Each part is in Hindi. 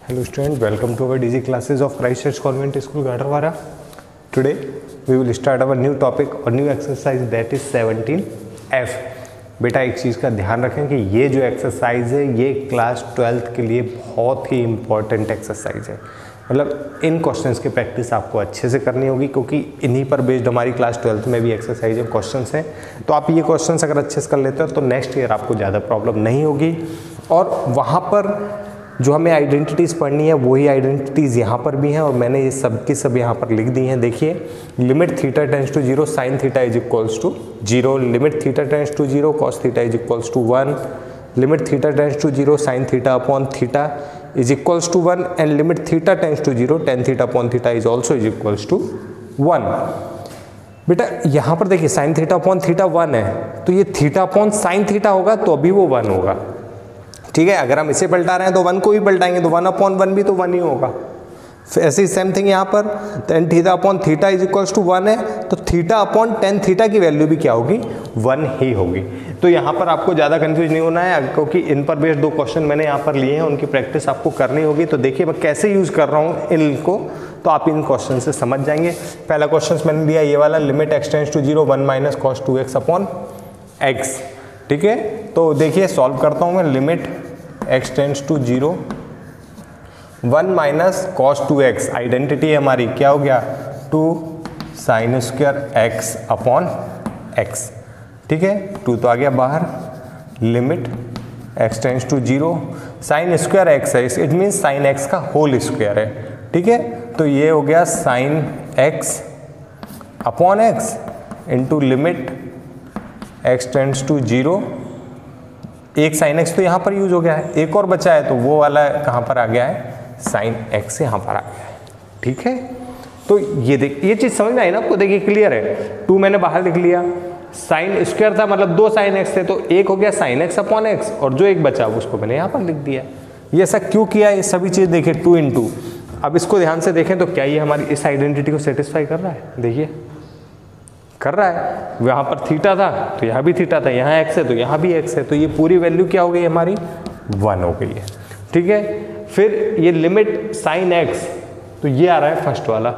Hello students, welcome to our DG classes of Christ Church Convent School, Gadarwara. Today we will start our new topic or new exercise that is 17F. बेटा एक चीज़ का ध्यान रखें कि ये जो एक्सरसाइज है ये क्लास 12th के लिए बहुत ही इम्पॉर्टेंट एक्सरसाइज है। मतलब इन क्वेश्चंस की प्रैक्टिस आपको अच्छे से करनी होगी क्योंकि इन्हीं पर बेस्ड हमारी क्लास 12th में भी एक्सरसाइज और क्वेश्चंस हैं। तो आप ये क्वेश्चंस अगर अच्छे से कर लेते हो तो नेक्स्ट ईयर आपको ज़्यादा प्रॉब्लम नहीं होगी। और वहाँ पर जो हमें आइडेंटिटीज़ पढ़नी है वही आइडेंटिटीज़ यहाँ पर भी हैं और मैंने ये सब की सब यहाँ पर लिख दी हैं। देखिए, limit theta tends to 0 sine theta is equals to 0, limit theta tends to 0 cos theta is equals to 1, limit theta tends to 0 sine theta upon theta is equals to 1 and limit theta tends to 0 tan theta upon theta is also is equals to 1। बेटा यहाँ पर देखिए साइन थीटा अपॉन थीटा 1 है तो ये थीटा अपॉन साइन थीटा होगा तो अभी वो 1 होगा। ठीक है, अगर हम इसे पलटा रहे हैं तो 1 को भी पलटाएंगे तो 1 अपॉन 1 भी तो 1 ही होगा। ऐसे ही सेम थिंग यहाँ पर tan theta upon theta is equals to 1 है तो थीटा अपॉन टेन थीटा की वैल्यू भी क्या होगी, 1 ही होगी। तो यहाँ पर आपको ज़्यादा कंफ्यूज नहीं होना है क्योंकि इन पर बेस्ड दो क्वेश्चन मैंने यहाँ पर लिए हैं, उनकी प्रैक्टिस आपको करनी होगी। तो देखिए मैं कैसे यूज़ कर रहा हूँ इनको, तो आप इन क्वेश्चन से समझ जाएंगे। पहला क्वेश्चन मैंने दिया ये वाला, limit x tends to 0 1 minus cos 2x upon x. ठीक है, तो देखिए सॉल्व करता हूँ मैं। Limit x tends to 0 1 minus cos 2x, identity हमारी क्या हो गया 2 sine square x upon x। ठीक है, 2 तो आ गया बाहर। Limit x tends to 0 sine square x है, इट मीन साइन x का होल स्क्वायर है। ठीक है, तो ये हो गया sine x upon x into limit x tends to 0, एक साइन x तो यहाँ पर यूज हो गया है, एक और बचा है तो वो वाला कहाँ पर आ गया है, साइन x यहाँ पर आ गया है। ठीक है, तो ये देख, ये चीज़ समझ में आई ना आपको? देखिए क्लियर है। 2 मैंने बाहर लिख लिया, साइन स्क्वायर था मतलब 2 साइन x थे तो एक हो गया साइन x अपॉन x और जो एक बचा उसको मैंने यहाँ पर लिख दिया। ये ऐसा क्यों किया, ये सभी चीज़ देखिए 2 इंटू। अब इसको ध्यान से देखें तो क्या ये हमारी इस आइडेंटिटी को सेटिस्फाई कर रहा है? देखिए कर रहा है। यहाँ पर थीटा था तो यहाँ भी थीटा था, यहाँ x है तो यहाँ भी x है, तो ये पूरी वैल्यू क्या हो गई हमारी 1 हो गई है। ठीक है, फिर ये लिमिट साइन x तो ये आ रहा है फर्स्ट वाला,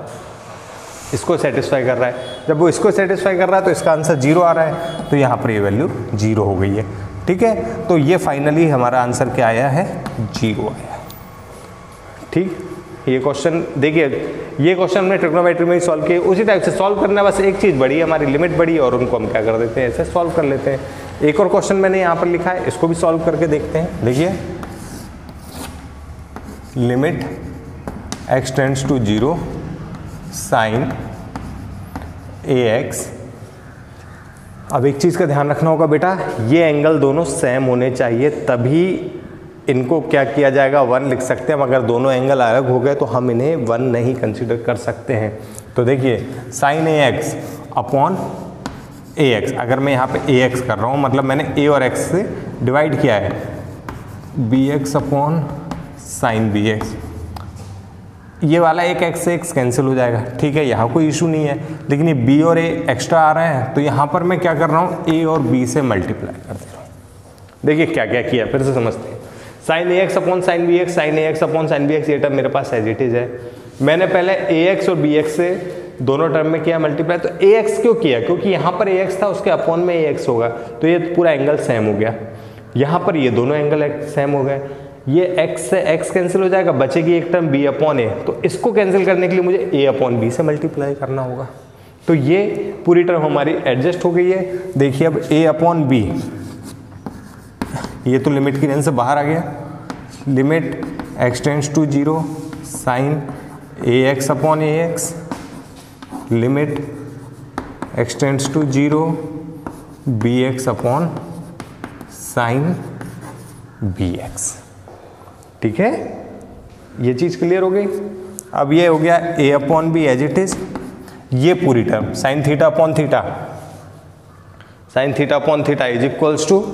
इसको सेटिस्फाई कर रहा है। जब वो इसको सेटिस्फाई कर रहा है तो इसका आंसर 0 आ रहा है तो यहाँ पर ये वैल्यू 0 हो गई है। ठीक है, तो ये फाइनली हमारा आंसर क्या आया है, 0 आया। ठीक, ये क्वेश्चन देखिए, ये क्वेश्चन हमने ट्रिग्नोमेट्री में ही सॉल्व किए, उसी टाइप से सॉल्व करना। बस एक चीज़ बड़ी है हमारी, लिमिट बड़ी और उनको हम क्या कर देते हैं, ऐसे सॉल्व कर लेते हैं। एक और क्वेश्चन मैंने यहाँ पर लिखा है, इसको भी सॉल्व करके देखते हैं। देखिए, limit x tends to 0 sine ax। अब एक चीज़ का ध्यान रखना होगा बेटा, ये एंगल दोनों सेम होने चाहिए तभी इनको क्या किया जाएगा, 1 लिख सकते हैं। अगर दोनों एंगल अलग हो गए तो हम इन्हें 1 नहीं कंसीडर कर सकते हैं। तो देखिए साइन ax अपॉन ax, अगर मैं यहाँ पे ax कर रहा हूँ मतलब मैंने a और x से डिवाइड किया है, bx अपॉन साइन bx, ये वाला एक x से x कैंसिल हो जाएगा। ठीक है, यहाँ कोई इशू नहीं है, लेकिन ये b और a एक्स्ट्रा आ रहे हैं तो यहाँ पर मैं क्या कर रहा हूँ, a और b से मल्टीप्लाई कर दे रहा हूँ। देखिए क्या क्या किया, फिर से समझते हैं। Sine ax upon sine bx, sine ax upon sine bx, ये टर्म मेरे पास एज इट इज है। मैंने पहले ax और bx से दोनों टर्म में किया मल्टीप्लाई, तो ax क्यों किया, क्योंकि यहाँ पर ax था उसके अपॉन में ax होगा तो ये पूरा एंगल सेम हो गया। यहाँ पर ये दोनों एंगल सेम हो गए, ये x से x कैंसिल हो जाएगा, बचेगी एक टर्म b अपॉन a, तो इसको कैंसिल करने के लिए मुझे a अपॉन b से मल्टीप्लाई करना होगा। तो ये पूरी टर्म हमारी एडजस्ट हो गई है। देखिए अब a अपॉन b, ये तो लिमिट की रेंज से बाहर आ गया। Limit x tends to 0 sine ax upon ax, limit x tends to 0 bx upon sine bx। ठीक है, ये चीज़ क्लियर हो गई। अब ये हो गया a upon b as it is, ये पूरी term sine theta upon theta, sine theta upon theta is equals to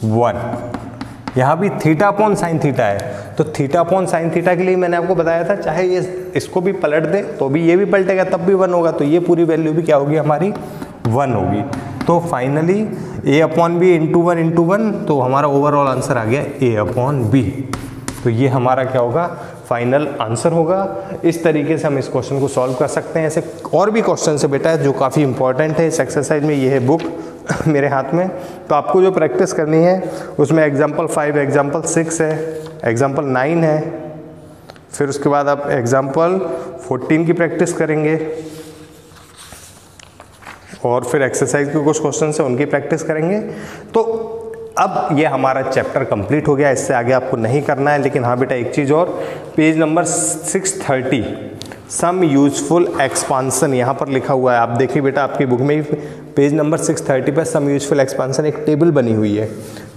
1। यहाँ भी थीटा अपॉन साइन थीटा है तो थीटा अपॉन साइन थीटा के लिए मैंने आपको बताया था चाहे ये इसको भी पलट दे तो भी ये भी पलटेगा तब भी 1 होगा, तो ये पूरी वैल्यू भी क्या होगी हमारी 1 होगी। तो finally a upon b into 1 तो हमारा ओवरऑल आंसर आ गया a अपॉन बी। तो ये हमारा क्या होगा, फाइनल आंसर होगा। इस तरीके से हम इस क्वेश्चन को सॉल्व कर सकते हैं। ऐसे और भी क्वेश्चन है बेटा जो काफ़ी इंपॉर्टेंट है इस एक्सरसाइज में। ये है बुक मेरे हाथ में, तो आपको जो प्रैक्टिस करनी है उसमें एग्जाम्पल 5, एग्जाम्पल 6 है, एग्जाम्पल 9 है, फिर उसके बाद आप एग्जाम्पल 14 की प्रैक्टिस करेंगे और फिर एक्सरसाइज के कुछ क्वेश्चन है उनकी प्रैक्टिस करेंगे। तो अब ये हमारा चैप्टर कंप्लीट हो गया, इससे आगे आपको नहीं करना है। लेकिन हाँ बेटा एक चीज़ और, page number 630 some useful expansion यहाँ पर लिखा हुआ है। आप देखिए बेटा आपकी बुक में पेज नंबर 630 पर सम यूजफुल एक्सपांसन एक टेबल बनी हुई है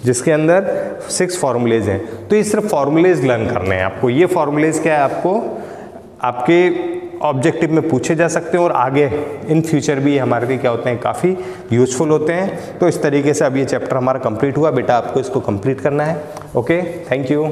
जिसके अंदर 6 फॉर्मूलेज हैं। तो ये सिर्फ फॉर्मूलेज लर्न करने हैं आपको। ये फॉर्मूलेज क्या है, आपको आपके ऑब्जेक्टिव में पूछे जा सकते हैं और आगे इन फ्यूचर भी हमारे लिए क्या होते हैं, काफ़ी यूजफुल होते हैं। तो इस तरीके से अब ये चैप्टर हमारा कंप्लीट हुआ बेटा, आपको इसको कंप्लीट करना है। Okay, thank you.